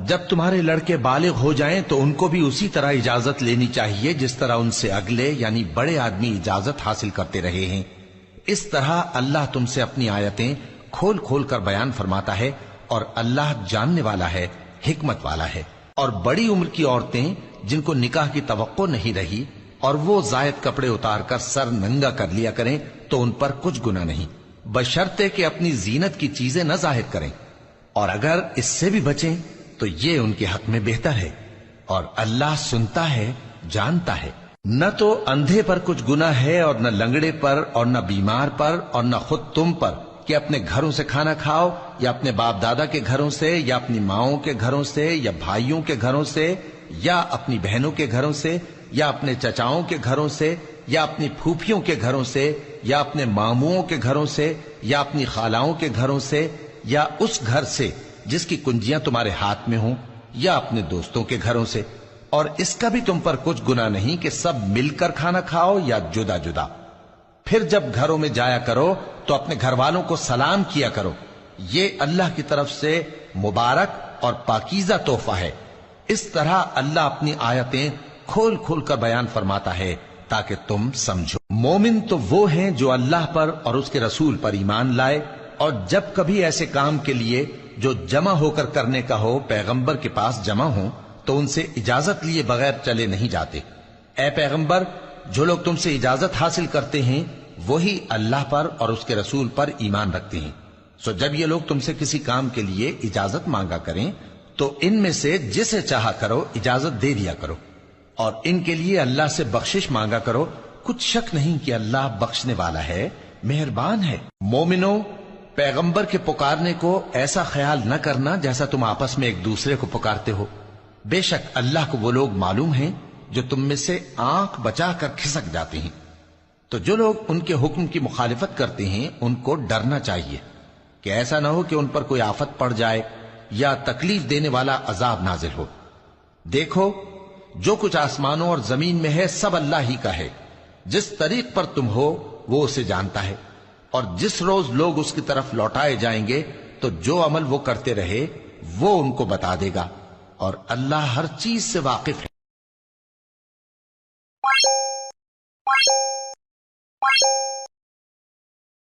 جب تمہارے لڑکے بالغ ہو جائیں تو ان کو بھی اسی طرح اجازت لینی چاہیے جس طرح ان سے اگلے یعنی بڑے آدمی اجازت حاصل کرتے رہے ہیں۔ اس طرح اللہ تم سے اپنی آیتیں کھول کھول کر بیان فرماتا ہے، اور اللہ جاننے والا ہے، حکمت والا ہے۔ اور بڑی عمر کی عورتیں جن کو نکاح کی توقع نہیں رہی اور وہ زائد کپڑے اتار کر سر ننگا کر لیا کریں تو ان پر کچھ گناہ نہیں، بشرطے کہ اپنی زینت کی چیزیں نہ ظاہر کریں، اور اگر اس سے بھی بچیں تو یہ ان کے حق میں بہتر ہے، اور اللہ سنتا ہے، جانتا ہے۔ نہ تو اندھے پر کچھ گناہ ہے اور نہ لنگڑے پر اور نہ بیمار پر اور نہ خود تم پر کہ اپنے گھروں سے کھانا کھاؤ، یا اپنے باپ دادا کے گھروں سے، یا اپنی ماؤں کے گھروں سے، یا بھائیوں کے گھروں سے، یا اپنی بہنوں کے گھروں سے، یا اپنے چچاؤں کے گھروں سے، یا اپنی پھوپھیوں کے گھروں سے، یا اپنے ماموؤں کے گھروں سے، یا اپنی خالاؤں کے گھروں سے، یا اس گھر سے جس کی کنجیاں تمہارے ہاتھ میں ہوں، یا اپنے دوستوں کے گھروں سے۔ اور اس کا بھی تم پر کچھ گناہ نہیں کہ سب مل کر کھانا کھاؤ یا جدا جدا۔ پھر جب گھروں میں جایا کرو تو اپنے گھر والوں کو سلام کیا کرو، یہ اللہ کی طرف سے مبارک اور پاکیزہ تحفہ ہے۔ اس طرح اللہ اپنی آیتیں کھول کھول کر بیان فرماتا ہے تاکہ تم سمجھو۔ مومن تو وہ ہیں جو اللہ پر اور اس کے رسول پر ایمان لائے، اور جب کبھی ایسے کام کے لیے جو جمع ہو کر کرنے کا ہو پیغمبر کے پاس جمع ہوں تو ان سے اجازت لیے بغیر چلے نہیں جاتے۔ اے پیغمبر، جو لوگ تم سے اجازت حاصل کرتے ہیں وہی اللہ پر اور اس کے رسول پر ایمان رکھتے ہیں، سو جب یہ لوگ تم سے کسی کام کے لیے اجازت مانگا کریں تو ان میں سے جسے چاہا کرو اجازت دے دیا کرو، اور ان کے لیے اللہ سے بخشش مانگا کرو، کچھ شک نہیں کہ اللہ بخشنے والا ہے، مہربان ہے۔ مومنو، پیغمبر کے پکارنے کو ایسا خیال نہ کرنا جیسا تم آپس میں ایک دوسرے کو پکارتے ہو، بے شک اللہ کو وہ لوگ معلوم ہیں جو تم میں سے آنکھ بچا کر کھسک جاتے ہیں۔ تو جو لوگ ان کے حکم کی مخالفت کرتے ہیں ان کو ڈرنا چاہیے کہ ایسا نہ ہو کہ ان پر کوئی آفت پڑ جائے یا تکلیف دینے والا عذاب نازل ہو۔ دیکھو، جو کچھ آسمانوں اور زمین میں ہے سب اللہ ہی کا ہے، جس طریق پر تم ہو وہ اسے جانتا ہے، اور جس روز لوگ اس کی طرف لوٹائے جائیں گے تو جو عمل وہ کرتے رہے وہ ان کو بتا دے گا، اور اللہ ہر چیز سے واقف ہے۔